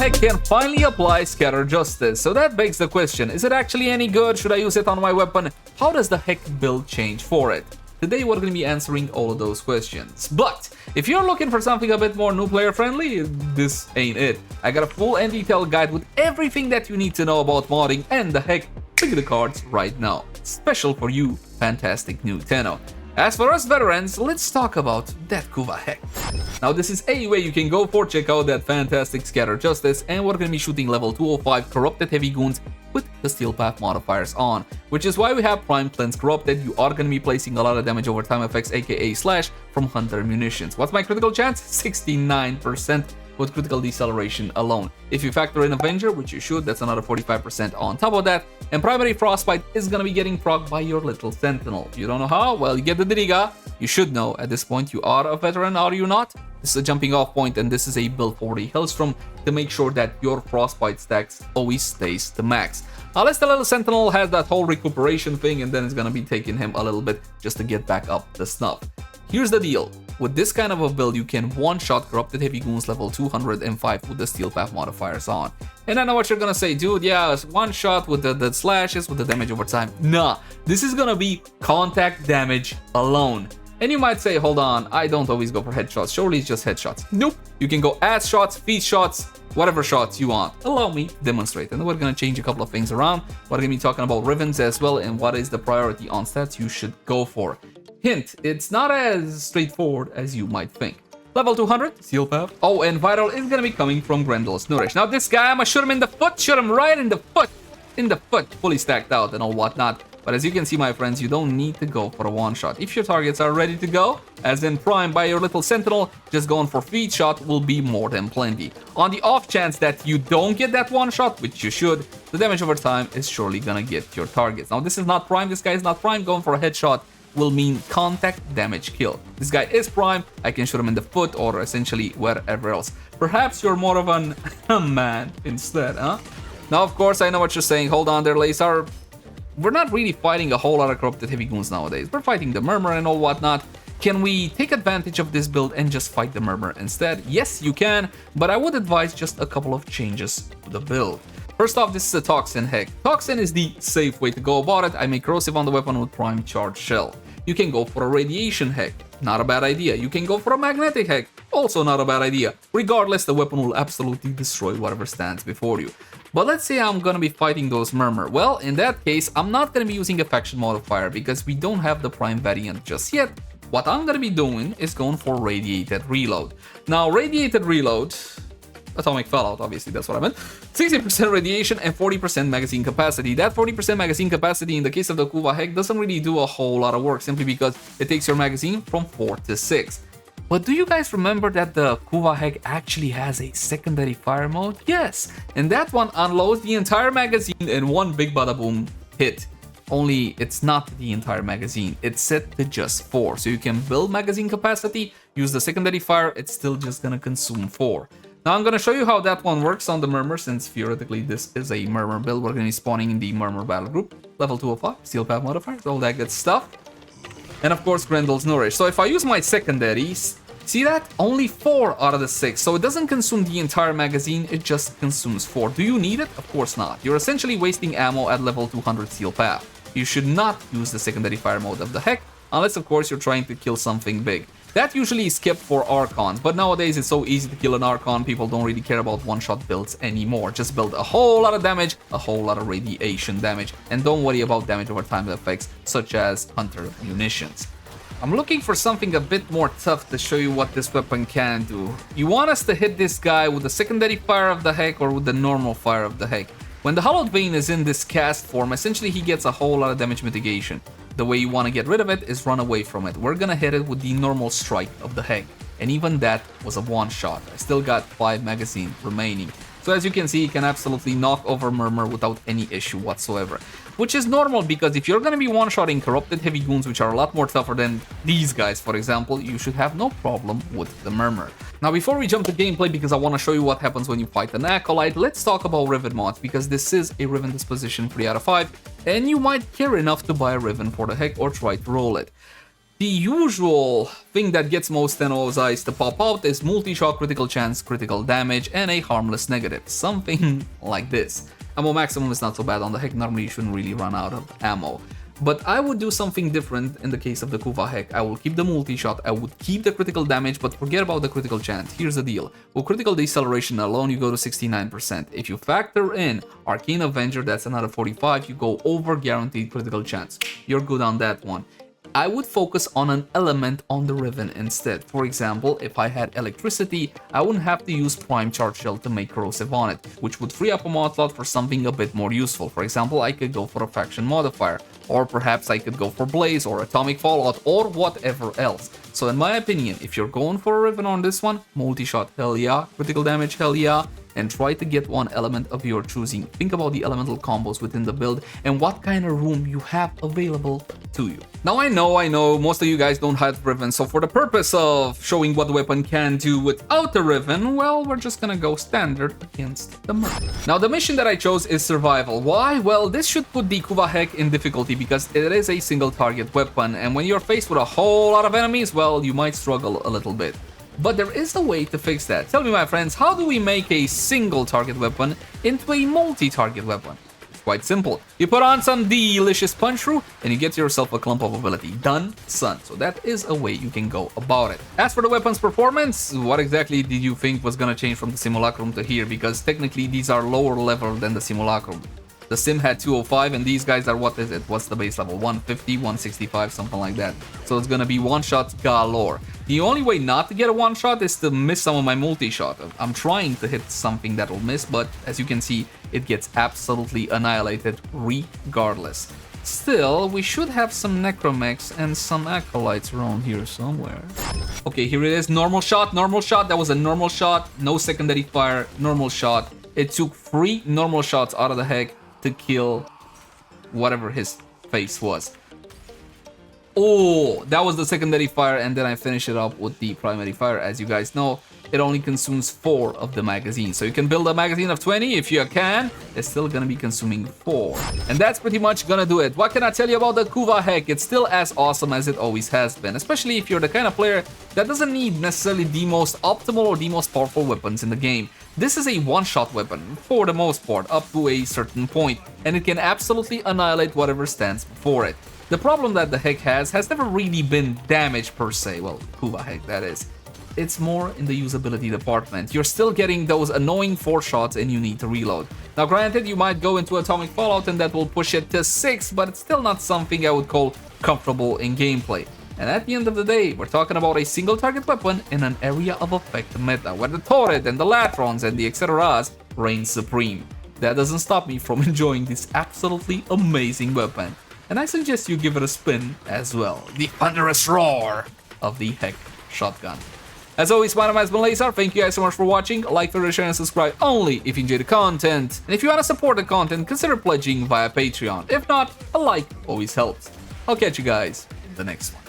Heck can finally apply Scatter Justice, so that begs the question, is it actually any good? Should I use it on my weapon? How does the Heck build change for it? Today we're going to be answering all of those questions. But if you're looking for something a bit more new player friendly, this ain't it. I got a full and detailed guide with everything that you need to know about modding and the Heck. Look at the cards right now. Special for you, fantastic new Tenno. As for us veterans, let's talk about that Kuva Hek. Now this is a way you can go for, check out that fantastic Scatter Justice, and we're gonna be shooting level 205 Corrupted Heavy Goons with the Steel Path modifiers on, which is why we have Prime Cleanse Corrupted. You are gonna be placing a lot of damage over time effects, aka slash, from Hunter munitions. What's my critical chance? 69%. With critical deceleration alone. If you factor in Avenger, which you should, that's another 45% on top of that. And primary Frostbite is gonna be getting procced by your little Sentinel. You don't know how? Well, you get the Diriga. You should know at this point. You are a veteran, are you not? This is a jumping off point, and this is a build for the Hellstrom to make sure that your Frostbite stacks always stays to max. Unless the little Sentinel has that whole recuperation thing, and then it's gonna be taking him a little bit just to get back up the snuff. Here's the deal. With this kind of a build, you can one-shot Corrupted Heavy Goons level 205 with the Steel Path modifiers on. And I know what you're gonna say, dude, yeah, one shot with the slashes, with the damage over time. Nah, this is gonna be contact damage alone. And you might say, hold on, I don't always go for headshots, surely it's just headshots. Nope, you can go ass shots, feet shots, whatever shots you want. Allow me to demonstrate, and we're gonna change a couple of things around. We're gonna be talking about Rivens as well, and what is the priority on stats you should go for. Hint, it's not as straightforward as you might think. Level 200, Steel Path. Oh, and Viral is gonna be coming from Grendel's Nourish. Now this guy, I'ma shoot him in the foot, shoot him right in the foot, fully stacked out and all whatnot. But as you can see, my friends, you don't need to go for a one-shot. If your targets are ready to go, as in Prime by your little Sentinel, just going for feet shot will be more than plenty. On the off chance that you don't get that one-shot, which you should, the damage over time is surely gonna get your targets. Now this is not Prime, this guy is not Prime, going for a headshot will mean contact damage kill. This guy is Prime, I can shoot him in the foot or essentially wherever else. Perhaps you're more of an man instead, huh? Now of course I know what you're saying, hold on there Lazar. We're not really fighting a whole lot of Corrupted Heavy Goons nowadays. We're fighting the Murmur and all whatnot. Can we take advantage of this build and just fight the Murmur instead? Yes, you can, but I would advise just a couple of changes to the build. First off, this is a Toxin Heck. Toxin is the safe way to go about it. I make corrosive on the weapon with Prime Charge Shell. You can go for a Radiation Heck, not a bad idea. You can go for a Magnetic Heck, also not a bad idea. Regardless, the weapon will absolutely destroy whatever stands before you. But let's say I'm gonna be fighting those Murmur. Well, in that case, I'm not gonna be using a faction modifier because we don't have the Prime variant just yet. What I'm gonna be doing is going for Radiated Reload. Now, Radiated Reload, Atomic Fallout, obviously, that's what I meant. 60% radiation and 40% magazine capacity. That 40% magazine capacity in the case of the Kuva Hek doesn't really do a whole lot of work simply because it takes your magazine from 4 to 6. But do you guys remember that the Kuva Hek actually has a secondary fire mode? Yes, and that one unloads the entire magazine in one big bada boom hit. Only it's not the entire magazine, it's set to just 4. So you can build magazine capacity, use the secondary fire, it's still just gonna consume 4. Now I'm gonna show you how that one works on the Murmur, since theoretically this is a Murmur build. We're gonna be spawning in the Murmur battle group, level 205, Steel Path modifiers, all that good stuff. And of course Grendel's Nourish. So if I use my secondaries, see that? Only 4 out of the 6, so it doesn't consume the entire magazine, it just consumes 4. Do you need it? Of course not. You're essentially wasting ammo at level 200 Steel Path. You should not use the secondary fire mode of the Heck, unless of course you're trying to kill something big. That usually is kept for Archons, but nowadays it's so easy to kill an Archon, people don't really care about one-shot builds anymore. Just build a whole lot of damage, a whole lot of radiation damage, and don't worry about damage over time effects, such as Hunter munitions. I'm looking for something a bit more tough to show you what this weapon can do. You want us to hit this guy with the secondary fire of the Heck or with the normal fire of the Heck. When the Hollowed Vein is in this cast form, essentially he gets a whole lot of damage mitigation. The way you want to get rid of it is run away from it. We're gonna hit it with the normal strike of the Heck. And even that was a one-shot. I still got 5 magazines remaining. So as you can see, you can absolutely knock over Murmur without any issue whatsoever. Which is normal because if you're gonna be one-shotting Corrupted Heavy Goons, which are a lot more tougher than these guys, for example, you should have no problem with the Murmur. Now before we jump to gameplay, because I want to show you what happens when you fight an Acolyte, let's talk about Riven mods, because this is a Riven disposition 3 out of 5, and you might care enough to buy a Riven for the Heck or try to roll it. The usual thing that gets most NO's eyes to pop out is multi-shot, critical chance, critical damage, and a harmless negative. Something like this. Ammo maximum is not so bad on the Heck, normally you shouldn't really run out of ammo. But I would do something different in the case of the Kuva Hek. I will keep the multi-shot, I would keep the critical damage, but forget about the critical chance. Here's the deal. With critical deceleration alone, you go to 69%. If you factor in Arcane Avenger, that's another 45, you go over guaranteed critical chance. You're good on that one. I would focus on an element on the Riven instead. For example, if I had electricity, I wouldn't have to use Prime Charge Shell to make corrosive on it, which would free up a mod slot for something a bit more useful. For example, I could go for a faction modifier, or perhaps I could go for Blaze or Atomic Fallout or whatever else. So in my opinion, if you're going for a Riven on this one, multi-shot, hell yeah, critical damage, hell yeah, and try to get one element of your choosing. Think about the elemental combos within the build and what kind of room you have available to you. Now I know, most of you guys don't have Riven, so for the purpose of showing what the weapon can do without the Riven, well, we're just gonna go standard against the murder. Now the mission that I chose is survival. Why? Well, this should put the Kuva Hek in difficulty because it is a single target weapon, and when you're faced with a whole lot of enemies, well, you might struggle a little bit. But there is a way to fix that. Tell me, my friends, how do we make a single target weapon into a multi-target weapon? It's quite simple. You put on some delicious punch through and you get yourself a clump of ability. Done, son. So that is a way you can go about it. As for the weapon's performance, what exactly did you think was gonna change from the Simulacrum to here? Because technically these are lower level than the Simulacrum. The Sim had 205 and these guys are, what is it? What's the base level? 150, 165, something like that. So it's gonna be one-shot galore. The only way not to get a one-shot is to miss some of my multi-shot. I'm trying to hit something that will miss, but as you can see, it gets absolutely annihilated regardless. Still, we should have some Necromechs and some Acolytes around here somewhere. Okay, here it is. Normal shot, normal shot. That was a normal shot. No secondary fire, normal shot. It took 3 normal shots out of the Heck to kill whatever his face was. Oh, that was the secondary fire, and then I finish it up with the primary fire. As you guys know, it only consumes 4 of the magazine. So you can build a magazine of 20 if you can. It's still gonna be consuming 4. And that's pretty much gonna do it. What can I tell you about the Kuva Hek? It's still as awesome as it always has been, especially if you're the kind of player that doesn't need necessarily the most optimal or the most powerful weapons in the game. This is a one-shot weapon, for the most part, up to a certain point, and it can absolutely annihilate whatever stands before it. The problem that the Heck has never really been damage per se, well, Kuva Hek that is. It's more in the usability department. You're still getting those annoying 4 shots and you need to reload. Now granted, you might go into Atomic Fallout and that will push it to 6, but it's still not something I would call comfortable in gameplay. And at the end of the day, we're talking about a single target weapon in an area of effect meta, where the Torrid and the Latrons and the etceteras reign supreme. That doesn't stop me from enjoying this absolutely amazing weapon. And I suggest you give it a spin as well. The thunderous roar of the Heck shotgun. As always, my name has been Lazar. Thank you guys so much for watching. Like, favorite, share, and subscribe only if you enjoy the content. And if you want to support the content, consider pledging via Patreon. If not, a like always helps. I'll catch you guys in the next one.